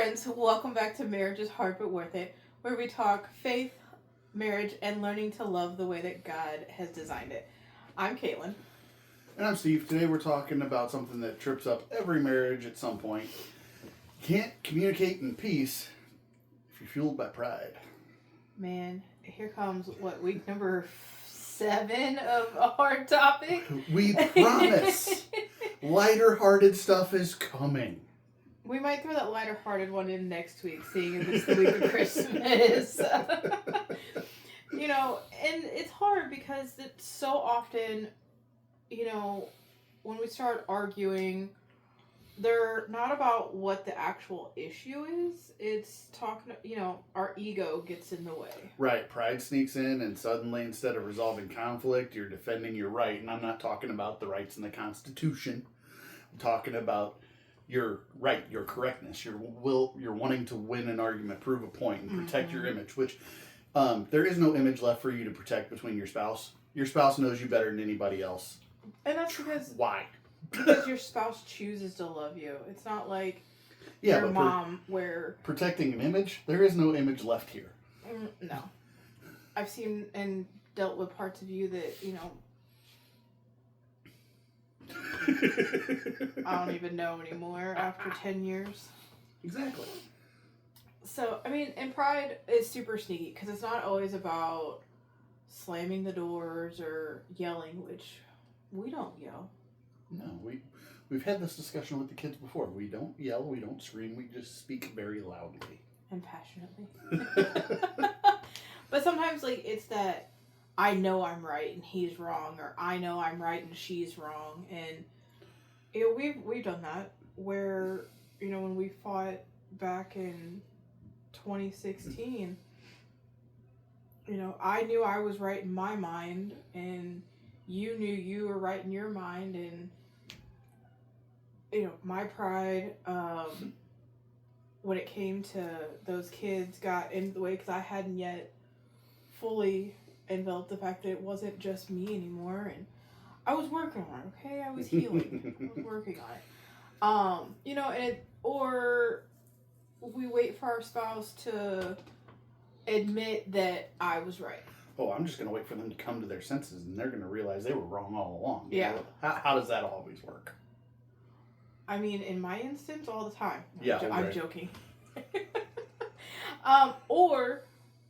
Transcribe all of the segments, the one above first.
friends, welcome back to Marriage is Hard But Worth It, where we talk faith, marriage, and learning to love the way that God has designed it. I'm Kaylyn. And I'm Steve. Today we're talking about something that trips up every marriage at some point. You can't communicate in peace if you're fueled by pride. Man, here comes, week number 7 of a hard topic? We promise lighter-hearted stuff is coming. We might throw that lighter-hearted one in next week, seeing as it's the week of Christmas. And it's hard because it's so often, when we start arguing, they're not about what the actual issue is. It's talking, our ego gets in the way. Right. Pride sneaks in, and suddenly, instead of resolving conflict, you're defending your right. And I'm not talking about the rights in the Constitution. I'm talking about your right, your correctness, your will, you're wanting to win an argument, prove a point, and protect your image, which there is no image left for you to protect between your spouse. Your spouse knows you better than anybody else. And that's because... Why? Because your spouse chooses to love you. It's not like your mom where... Protecting an image? There is no image left here. No. I've seen and dealt with parts of you that, I don't even know anymore after 10 years. Exactly. So, and pride is super sneaky because it's not always about slamming the doors or yelling, which we don't yell. No, we've had this discussion with the kids before. We don't yell, we don't scream, we just speak very loudly. And passionately. But sometimes, it's that I know I'm right and he's wrong, or I know I'm right and she's wrong. And, we've done that where, when we fought back in 2016, I knew I was right in my mind, and you knew you were right in your mind, and my pride, when it came to those kids, got in the way because I hadn't yet fully enveloped the fact that it wasn't just me anymore, and I was working on it, okay? I was healing. I was working on it. Or we wait for our spouse to admit that I was right. Oh, I'm just going to wait for them to come to their senses, and they're going to realize they were wrong all along. Yeah. How does that always work? In my instance, all the time. Yeah, I'm joking. Or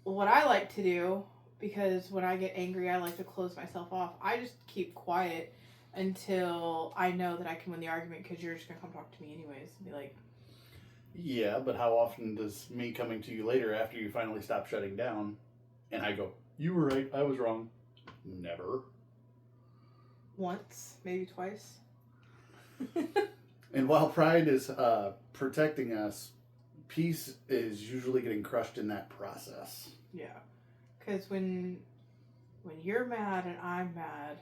what I like to do, because when I get angry, I like to close myself off. I just keep quiet until I know that I can win the argument, because you're just going to come talk to me anyways and be like... Yeah, but how often does me coming to you later after you finally stop shutting down, and I go, you were right, I was wrong? Never. Once, maybe twice. And while pride is protecting us, peace is usually getting crushed in that process. Yeah. Because when you're mad and I'm mad,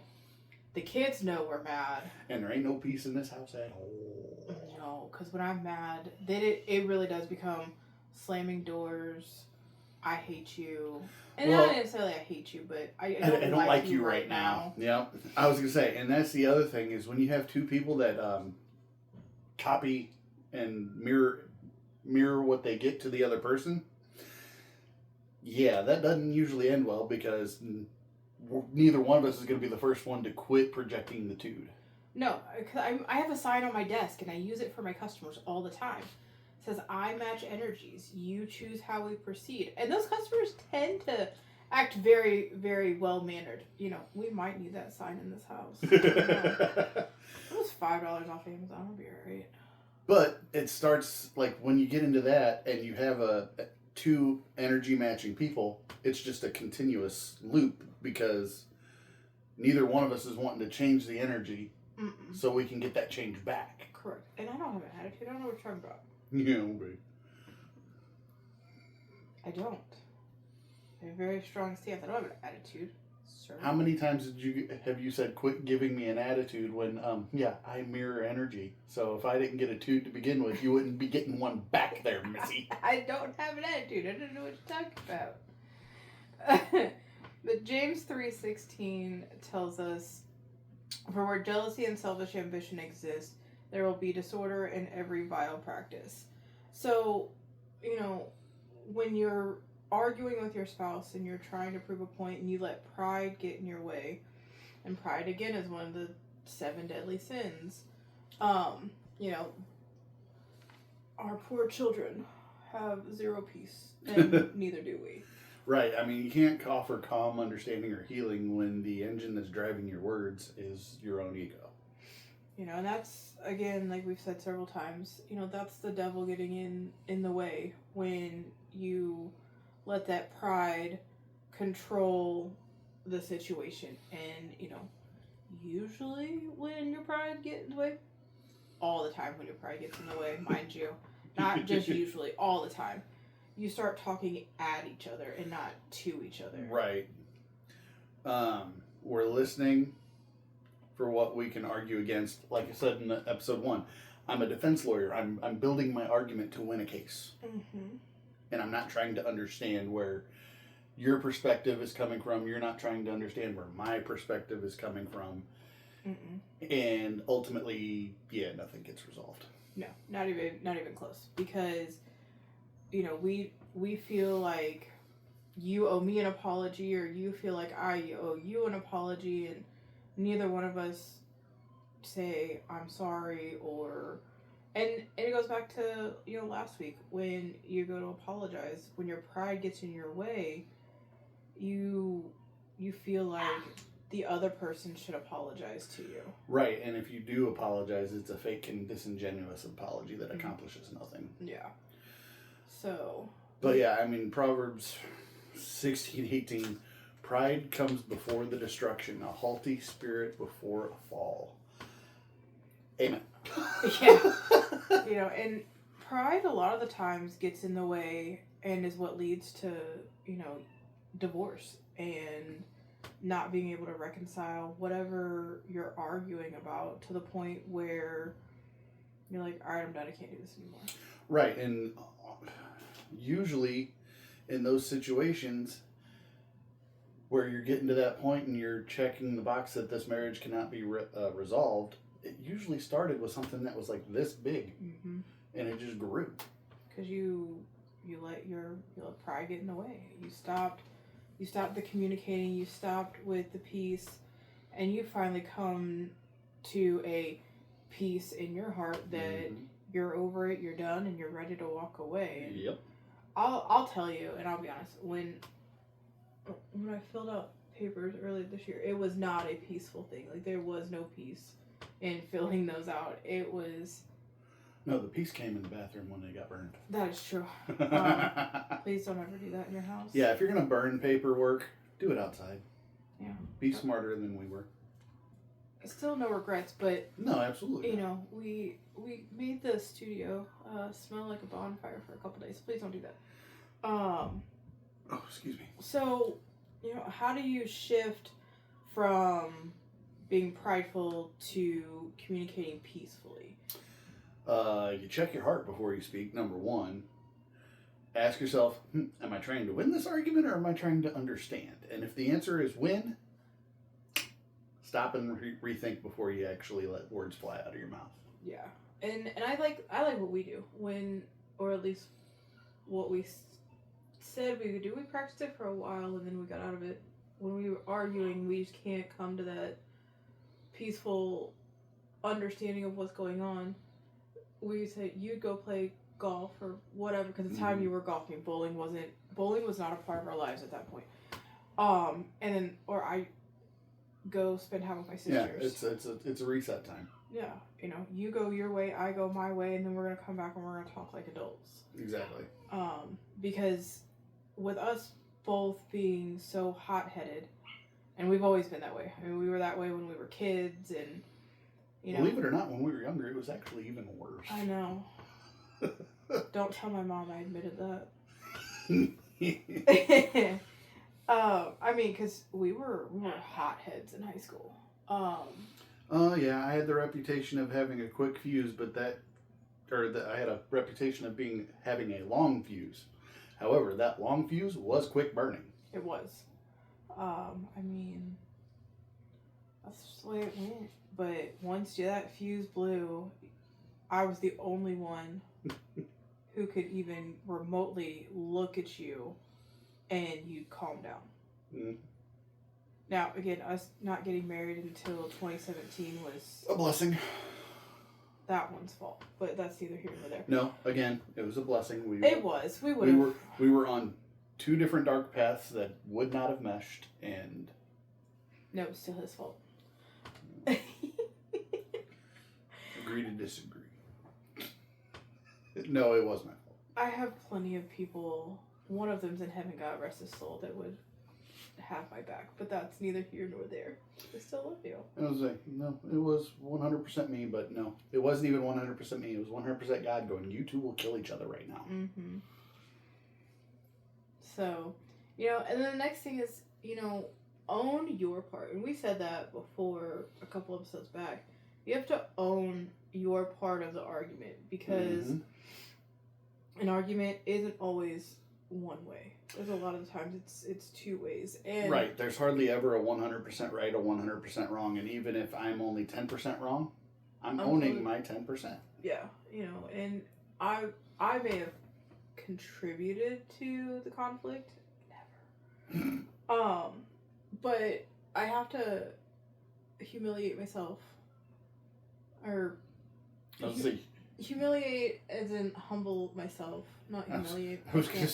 the kids know we're mad. And there ain't no peace in this house at all. No, because when I'm mad, then it really does become slamming doors. I hate you. And not necessarily I hate you, but I don't like you right now. Yeah, I was going to say, and that's the other thing, is when you have two people that copy and mirror what they get to the other person, yeah, that doesn't usually end well, because neither one of us is going to be the first one to quit projecting the tude. No, because I have a sign on my desk, and I use it for my customers all the time. It says, I match energies. You choose how we proceed. And those customers tend to act very, very well-mannered. We might need that sign in this house. It was $5 off Amazon. It'll be all right. But it starts, when you get into that, and you have two energy matching people, it's just a continuous loop, because neither one of us is wanting to change the energy. Mm-mm. So we can get that change back. Correct. And I don't have an attitude. I don't know what you're talking about. Yeah, but I don't. I have a very strong stance. I don't have an attitude, sir. How many times have you said, quit giving me an attitude, when, I mirror energy. So if I didn't get a tude to begin with, you wouldn't be getting one back there, missy. I don't have an attitude. I don't know what you're talking about. But James 3:16 tells us, for where jealousy and selfish ambition exist, there will be disorder in every vile practice. So you know, when you're arguing with your spouse and you're trying to prove a point and you let pride get in your way, and pride again is one of the 7 deadly sins. You know, our poor children have zero peace, and neither do we. Right. I mean, you can't offer calm, understanding, or healing when the engine that's driving your words is your own ego. You know, and that's, again, like we've said several times, you know, that's the devil getting in the way when you let that pride control the situation. And, you know, usually when your pride gets in the way, all the time when your pride gets in the way, mind you, not just usually, all the time, you start talking at each other and not to each other. Right. We're listening for what we can argue against. Like I said in episode 1, I'm a defense lawyer. I'm building my argument to win a case. Mm-hmm. And I'm not trying to understand where your perspective is coming from. You're not trying to understand where my perspective is coming from. Mm-mm. And ultimately, yeah, nothing gets resolved. No, not even close. Because, you know, we feel like you owe me an apology, or you feel like I owe you an apology, and neither one of us say I'm sorry, or and it goes back to, you know, last week when you go to apologize, when your pride gets in your way, you feel like the other person should apologize to you. Right, and if you do apologize, it's a fake and disingenuous apology that accomplishes nothing. Yeah. So. But yeah, I mean, Proverbs 16:18, pride comes before the destruction, a haughty spirit before a fall. Amen. Yeah. You know, and pride a lot of the times gets in the way and is what leads to, you know, divorce and not being able to reconcile whatever you're arguing about, to the point where you're like, all right, I'm done, I can't do this anymore. Right, and usually in those situations where you're getting to that point and you're checking the box that this marriage cannot be resolved, it usually started with something that was like this big. Mm-hmm. And it just grew. Because you let pride get in the way. You stopped the communicating, you stopped with the peace, and you finally come to a peace in your heart that you're over it, you're done, and you're ready to walk away. And yep. I'll tell you, and I'll be honest, when I filled out papers earlier this year, it was not a peaceful thing. Like, there was no peace in filling those out. It was... No, the peace came in the bathroom when they got burned. That is true. Please don't ever do that in your house. Yeah, if you're going to burn paperwork, do it outside. Yeah. Be smarter than we were. Still no regrets, but... No, absolutely. You know, we made the studio smell like a bonfire for a couple days. Please don't do that. Oh, excuse me. So, you know, how do you shift from being prideful to communicating peacefully? You check your heart before you speak, number 1. Ask yourself, am I trying to win this argument or am I trying to understand? And if the answer is win, stop and rethink before you actually let words fly out of your mouth. Yeah. And I like what we do, or at least what we said we would do. We practiced it for a while and then we got out of it. When we were arguing, we just can't come to that peaceful understanding of what's going on. We said you'd go play golf or whatever, because the time you were golfing, bowling was not a part of our lives at that point. And then, or I go spend time with my sisters. Yeah, it's a reset time. Yeah, you know, you go your way, I go my way, and then we're gonna come back and we're gonna talk like adults. Exactly. Because with us both being so hot-headed, and we've always been that way. I mean, we were that way when we were kids, and you know. Believe it or not, when we were younger, it was actually even worse. I know. Don't tell my mom I admitted that. I mean, because we were hotheads in high school. Yeah, I had the reputation of having a quick fuse, I had a reputation of having a long fuse. However, that long fuse was quick burning. It was. I mean, that's just the way it went. But once that fuse blew, I was the only one who could even remotely look at you and you'd calm down. Mm. Now, again, us not getting married until 2017 was A blessing. that one's fault, but that's neither here nor there. No, again, it was a blessing. It was. We would have. We were on two different dark paths that would not have meshed, and No, it's still his fault. agree to disagree. No, it was my fault. I have plenty of people. One of them's in heaven, God rest his soul, that would have my back, but that's neither here nor there. I still love you. I was like, no, it was 100% me, but no, it wasn't even 100% me. It was 100% God going, you two will kill each other right now. Mm-hmm. So, you know, and then the next thing is, you know, own your part. And we said that before a couple episodes back. You have to own your part of the argument, because an argument isn't always one way. There's a lot of the times it's two ways. And right. There's hardly ever a 100% right or 100% wrong. And even if I'm only 10% wrong, I'm owning my 10%. Yeah, you know, and I may have contributed to the conflict. Never. But I have to humiliate myself. Or Let's see. humiliate as in humble myself, not humiliate.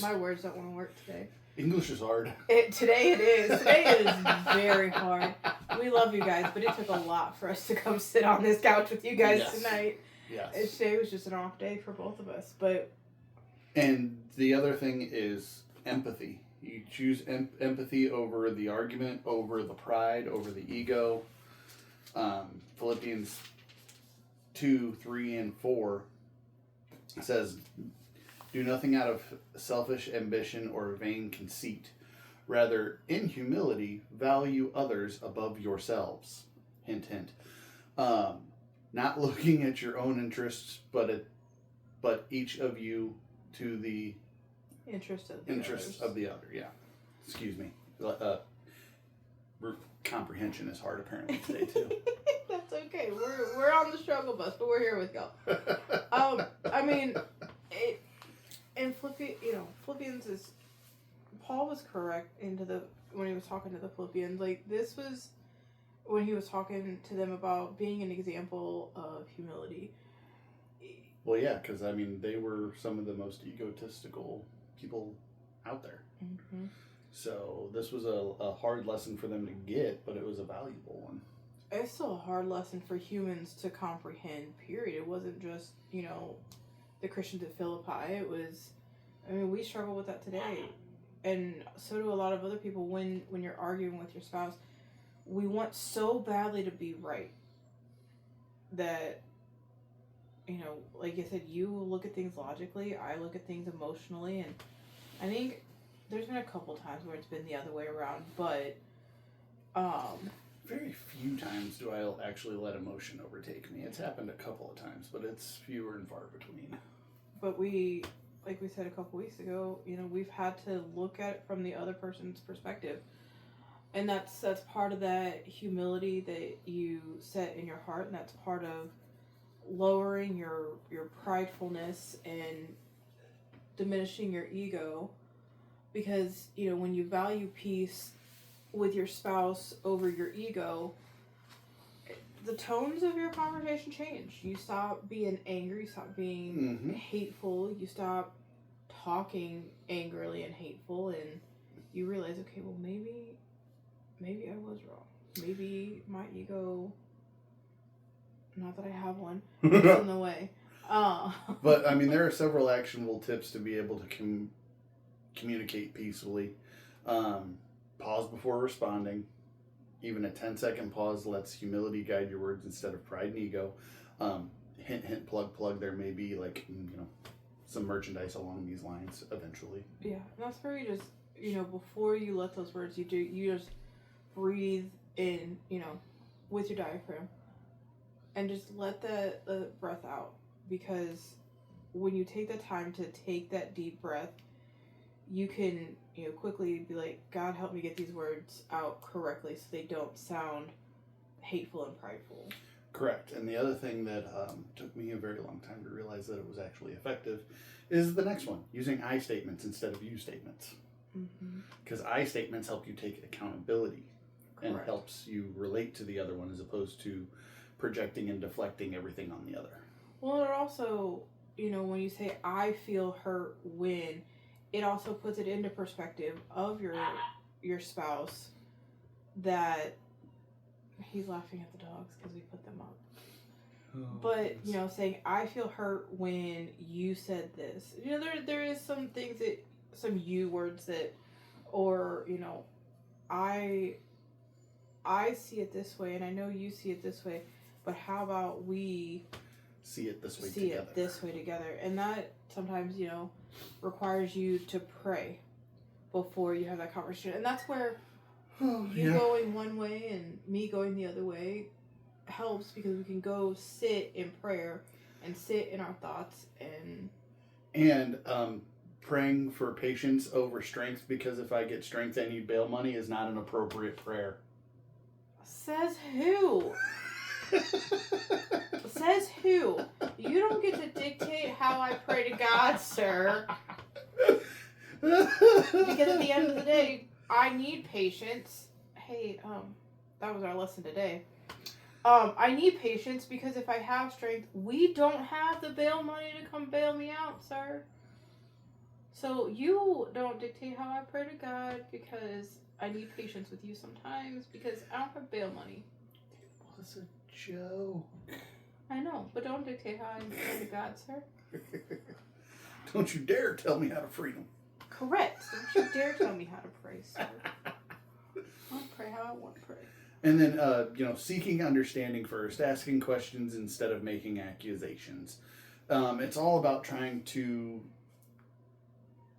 My words don't want to work today. English is hard. Today it is. Today it is very hard. We love you guys, but it took a lot for us to come sit on this couch with you guys tonight. Yes. Today was just an off day for both of us, but. And the other thing is empathy. You choose empathy over the argument, over the pride, over the ego. Philippians 2, 3, and 4 says, do nothing out of selfish ambition or vain conceit. Rather, in humility, value others above yourselves. Hint, hint. Not looking at your own interests, but each of you to the interest of the other. Yeah. Excuse me. Comprehension is hard apparently today too. That's okay. We're on the struggle bus, but we're here with y'all. I mean, in Philippians is, Paul was correct when he was talking to the Philippians. Like, this was when he was talking to them about being an example of humility. Well, yeah, because I mean, they were some of the most egotistical people out there. Mm-hmm. So this was a hard lesson for them to get, but it was a valuable one. It's still a hard lesson for humans to comprehend, period. It wasn't just, the Christians at Philippi. It was, we struggle with that today. And so do a lot of other people when you're arguing with your spouse. We want so badly to be right that, like I said, you look at things logically, I look at things emotionally, and I think there's been a couple times where it's been the other way around, but very few times do I actually let emotion overtake me. It's happened a couple of times, but it's fewer and far between. But like we said a couple weeks ago, we've had to look at it from the other person's perspective. And that's part of that humility that you set in your heart, and that's part of lowering your pridefulness and diminishing your ego. Because, when you value peace with your spouse over your ego, the tones of your conversation change. You stop being angry, you stop being hateful, you stop talking angrily and hateful, and you realize, okay, well, maybe I was wrong. Maybe my ego, not that I have one, is in the way. But, there are several actionable tips to be able to communicate peacefully. Pause before responding. Even a 10-second pause lets humility guide your words instead of pride and ego. Hint, hint, plug. There may be some merchandise along these lines eventually. Yeah, and that's where you just, before you let those words, you just breathe in, with your diaphragm, and just let the breath out. Because when you take the time to take that deep breath, you can, quickly be like, God, help me get these words out correctly so they don't sound hateful and prideful. Correct. And the other thing that took me a very long time to realize that it was actually effective is the next one, using I statements instead of you statements. Because I statements help you take accountability and helps you relate to the other one as opposed to projecting and deflecting everything on the other. Well, it also, when you say I feel hurt when, it also puts it into perspective of your spouse that he's laughing at the dogs because we put them up. But, saying I feel hurt when you said this. There is some things that, some you words that, or, I see it this way and I know you see it this way, but how about we see it this way together? And that sometimes, requires you to pray before you have that conversation. And that's where going one way and me going the other way helps, because we can go sit in prayer and sit in our thoughts and praying for patience over strength, because if I get strength I need bail money is not an appropriate prayer. Says who? Says who? You don't get to dictate how I pray to God, sir. Because at the end of the day, I need patience. Hey, that was our lesson today. I need patience because if I have strength, we don't have the bail money to come bail me out, sir. So you don't dictate how I pray to God, because I need patience with you sometimes because I don't have bail money. It was a joke. I know, but don't dictate how I pray to God, sir. Don't you dare tell me how to free them. Correct. Don't you dare tell me how to pray, sir. I'll pray how I want to pray. And then, seeking understanding first, asking questions instead of making accusations. It's all about trying to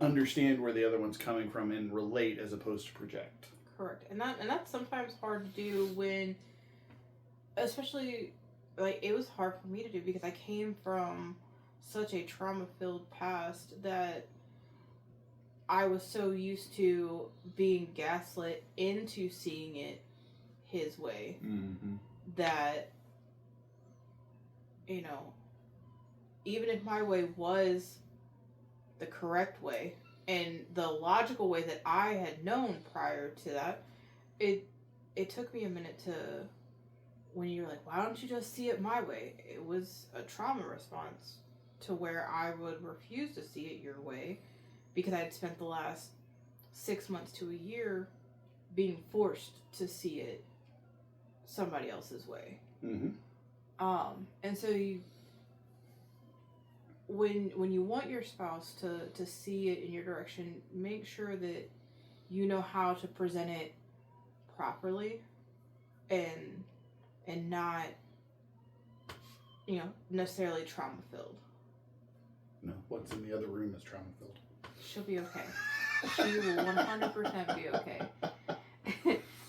understand where the other one's coming from and relate as opposed to project. Correct. And that's sometimes hard to do when, especially, like, it was hard for me to do because I came from such a trauma-filled past that I was so used to being gaslit into seeing it his way that, even if my way was the correct way and the logical way that I had known prior to that, it took me a minute to, when you're like, why don't you just see it my way? It was a trauma response to where I would refuse to see it your way because I had spent the last 6 months to a year being forced to see it somebody else's way. And so when you want your spouse to see it in your direction, make sure that you know how to present it properly and not, necessarily trauma filled. No, what's in the other room is trauma filled. She'll be okay. She will 100% be okay.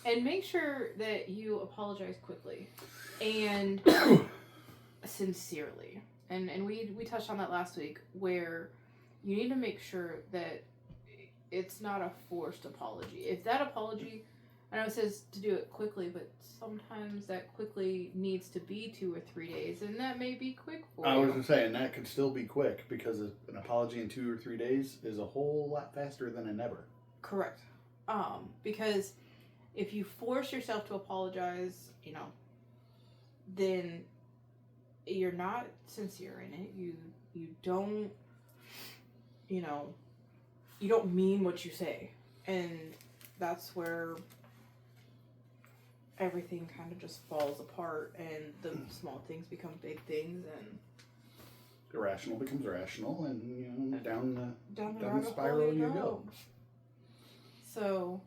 And make sure that you apologize quickly and sincerely. And we touched on that last week, where you need to make sure that it's not a forced apology. If that apology, I know it says to do it quickly, but sometimes that quickly needs to be 2 or 3 days, and that may be quick for you. I was going to say, and that could still be quick, because an apology in 2 or 3 days is a whole lot faster than a never. Correct. Because if you force yourself to apologize, then you're not sincere in it. You don't, you don't mean what you say. And that's where everything kind of just falls apart and the small things become big things, and irrational becomes rational, and down the spiral you go. So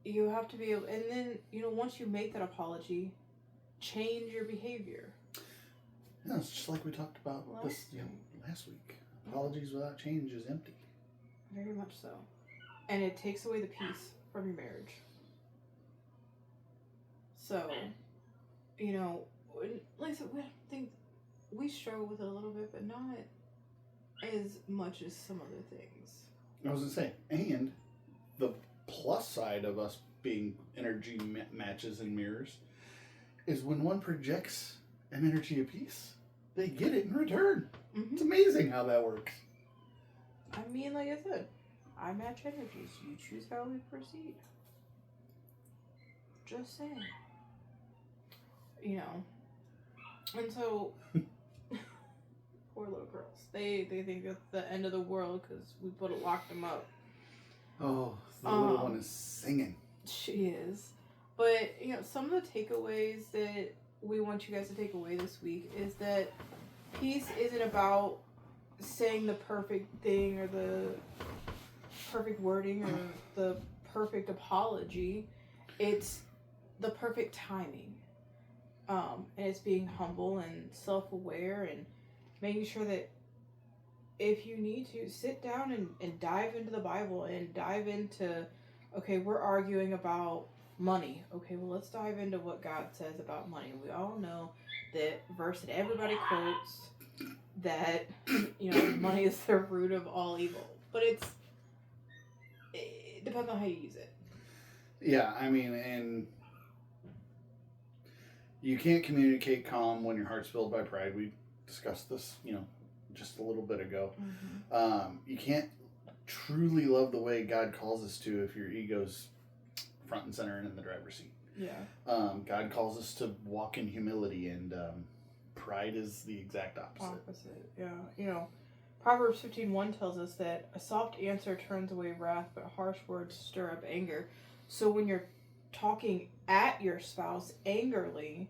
you have to be able, and then, once you make that apology, change your behavior. Yeah, it's just like we talked about last week. Apologies without change is empty. Very much so. And it takes away the peace from your marriage. So, like I said, I think we struggle with it a little bit, but not as much as some other things. I was going to say, and the plus side of us being energy matches and mirrors is when one projects an energy of peace, they get it in return. Mm-hmm. It's amazing how that works. I mean, like I said, I match energies. You choose how we proceed. Just saying. You know. And so, poor little girls. They think it's the end of the world because we locked them up. Oh, the little one is singing. She is. But, you know, some of the takeaways that we want you guys to take away this week is that peace isn't about saying the perfect thing or the perfect wording or the perfect apology. It's the perfect timing. And it's being humble and self-aware and making sure that if you need to, sit down and dive into the Bible and dive into, okay, we're arguing about money. Okay, well, let's dive into what God says about money. We all know that verse that everybody quotes that, you know, money is the root of all evil. But it depends on how you use it. Yeah, I mean, and you can't communicate calm when your heart's filled by pride. We discussed this, you know, just a little bit ago. Mm-hmm. You can't truly love the way God calls us to if your ego's front and center and in the driver's seat. Yeah. God calls us to walk in humility, and pride is the exact opposite. Yeah. You know, Proverbs 15:1 tells us that a soft answer turns away wrath, but harsh words stir up anger. So when you're talking at your spouse angrily,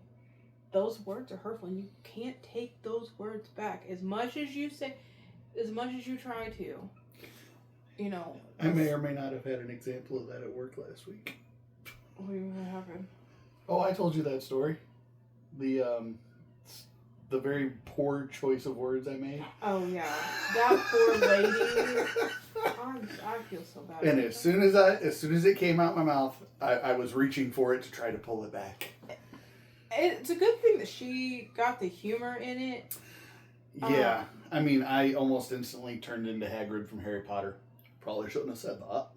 those words are hurtful, and you can't take those words back. As much as you say, as much as you try to, you know. I may or may not have had an example of that at work last week. What happened? Oh, I told you that story. The very poor choice of words I made. Oh yeah, that poor lady. I feel so bad. And as soon as it came out my mouth, I was reaching for it to try to pull it back. It's a good thing that she got the humor in it. Yeah, I mean, I almost instantly turned into Hagrid from Harry Potter. Probably shouldn't have said that.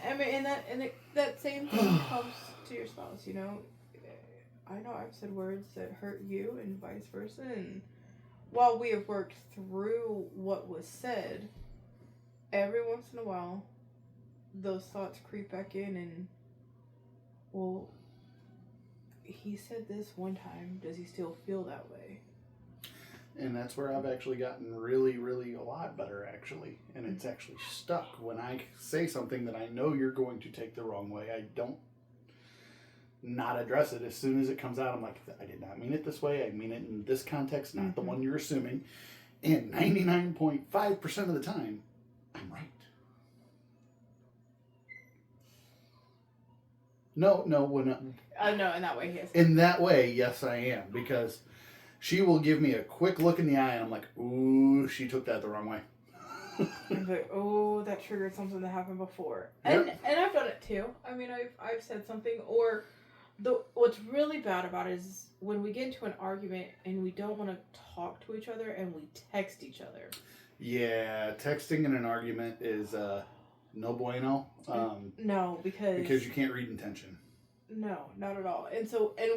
and that same thing comes to your spouse. You know, I know I've said words that hurt you, and vice versa. And while we have worked through what was said, every once in a while, those thoughts creep back in and, well, he said this one time. Does he still feel that way? And that's where I've actually gotten really, really a lot better, actually. And it's actually stuck. When I say something that I know you're going to take the wrong way, I don't not address it. As soon as it comes out, I'm like, I did not mean it this way. I mean it in this context, not the one you're assuming. And 99.5% of the time, I'm right. No, we're not. No, in that way, yes. In that way, yes, I am. Because she will give me a quick look in the eye, and I'm like, ooh, she took that the wrong way. I'm like, oh, that triggered something that happened before. Yep. And I've done it too. I mean, I've said something, or what's really bad about it is when we get into an argument and we don't want to talk to each other and we text each other. Yeah, texting in an argument is no bueno. No, because you can't read intention. No, not at all. And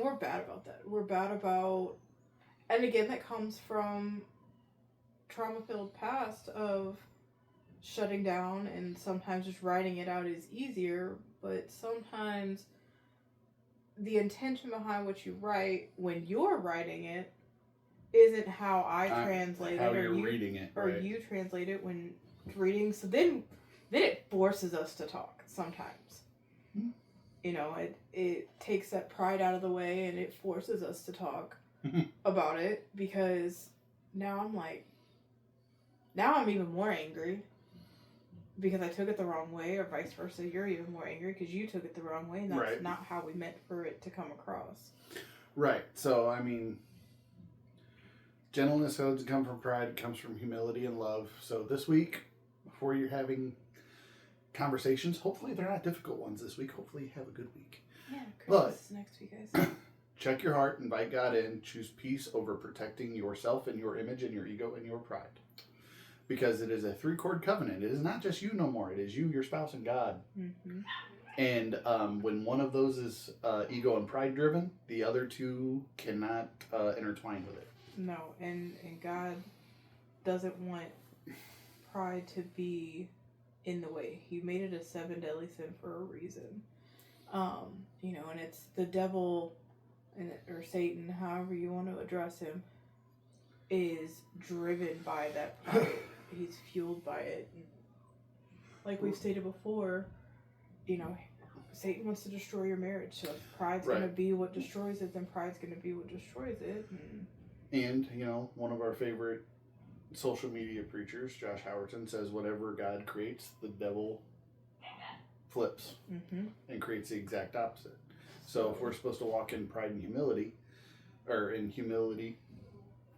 we're bad about that. We're bad about, and again, that comes from trauma-filled past of shutting down, and sometimes just writing it out is easier, but sometimes the intention behind what you write when you're writing it isn't how I translate how it, or you're you reading it, or right. you translate it when reading. So then it forces us to talk sometimes. Mm-hmm. You know, it takes that pride out of the way, and it forces us to talk about it, because now I'm even more angry because I took it the wrong way, or vice versa. You're even more angry because you took it the wrong way, and that's right. not how we meant for it to come across. Right. So, I mean, gentleness doesn't come from pride. It comes from humility and love. So this week, before you're having conversations, hopefully they're not difficult ones this week. Hopefully you have a good week. Yeah, Christmas is next week, guys. Check your heart, invite God in, choose peace over protecting yourself and your image and your ego and your pride. Because it is a 3-chord covenant. It is not just you no more. It is you, your spouse, and God. Mm-hmm. And when one of those is ego and pride driven, the other two cannot intertwine with it. No, and God doesn't want pride to be in the way. He made it a 7 deadly sin for a reason. You know, and it's the devil or Satan, however you want to address him, is driven by that pride. He's fueled by it. Like we've stated before, you know, Satan wants to destroy your marriage. So if pride's going to be what destroys it, then pride's going to be what destroys it. And, you know, one of our favorite social media preachers, Josh Howerton, says whatever God creates, the devil flips and creates the exact opposite. So if we're supposed to walk in pride and humility, or in humility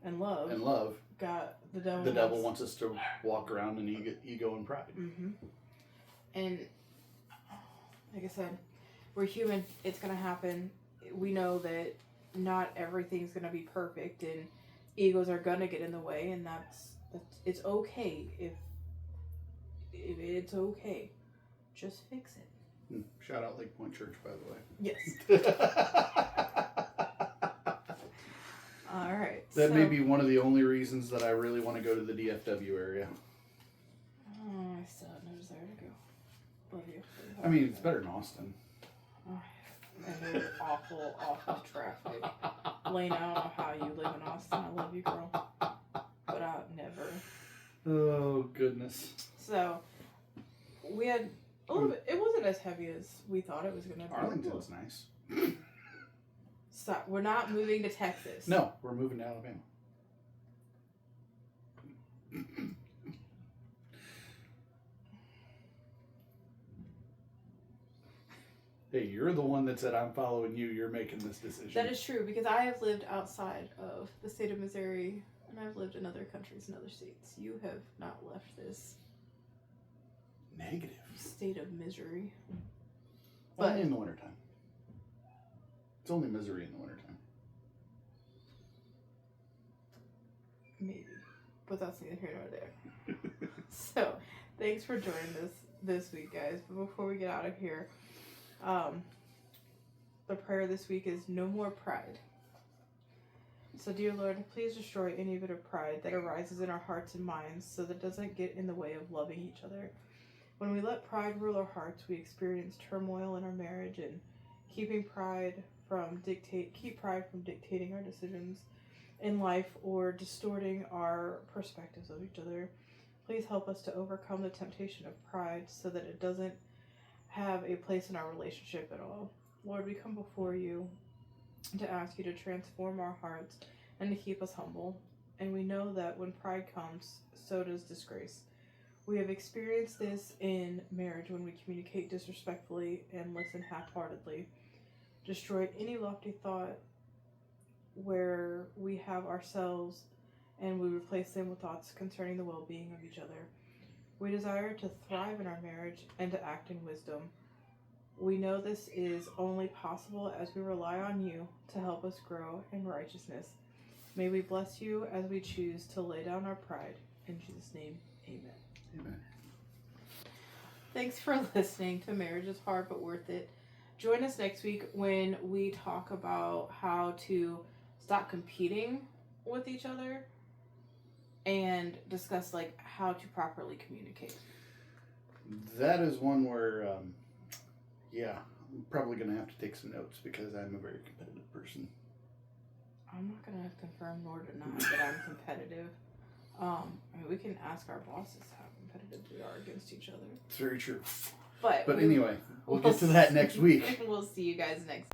and love, God, the devil wants us to walk around in ego and pride. And like I said, we're human. It's going to happen. We know that not everything's going to be perfect, and egos are going to get in the way, and that's it's okay if it's okay. Just fix it. Shout out Lake Point Church, by the way. Yes. All right. That may be one of the only reasons that I really want to go to the DFW area. Oh, I still have no desire to go. Love you. I mean, it's better than Austin. Oh, and there's awful traffic. Lane, I don't know how you live in Austin. I love you, girl. But I'll never. Oh, goodness. So, we had a little bit. It wasn't as heavy as we thought it was going to be. Arlington's nice. Stop. We're not moving to Texas. No, we're moving to Alabama. Hey, you're the one that said I'm following you. You're making this decision. That is true, because I have lived outside of the state of Missouri, and I've lived in other countries and other states. You have not left this negative state of misery. Only in the wintertime. It's only misery in the wintertime. Maybe. But that's neither here nor there. So, thanks for joining this week, guys. But before we get out of here, the prayer this week is no more pride. So, dear Lord, please destroy any bit of pride that arises in our hearts and minds so that it doesn't get in the way of loving each other. When we let pride rule our hearts, we experience turmoil in our marriage, and keep pride from dictating our decisions in life or distorting our perspectives of each other. Please help us to overcome the temptation of pride so that it doesn't have a place in our relationship at all. Lord, we come before you to ask you to transform our hearts and to keep us humble. And we know that when pride comes, so does disgrace. We have experienced this in marriage when we communicate disrespectfully and listen half-heartedly. Destroy any lofty thought where we have ourselves and we replace them with thoughts concerning the well-being of each other. We desire to thrive in our marriage and to act in wisdom. We know this is only possible as we rely on you to help us grow in righteousness. May we bless you as we choose to lay down our pride. In Jesus' name, amen. Amen. Thanks for listening to Marriage is Hard But Worth It. Join us next week when we talk about how to stop competing with each other and discuss like how to properly communicate. That is one where, I'm probably going to have to take some notes because I'm a very competitive person. I'm not going to confirm nor deny that I'm competitive. We can ask our bosses how competitive we are against each other. It's very true. But anyway, we'll get to that next week. We'll see you guys next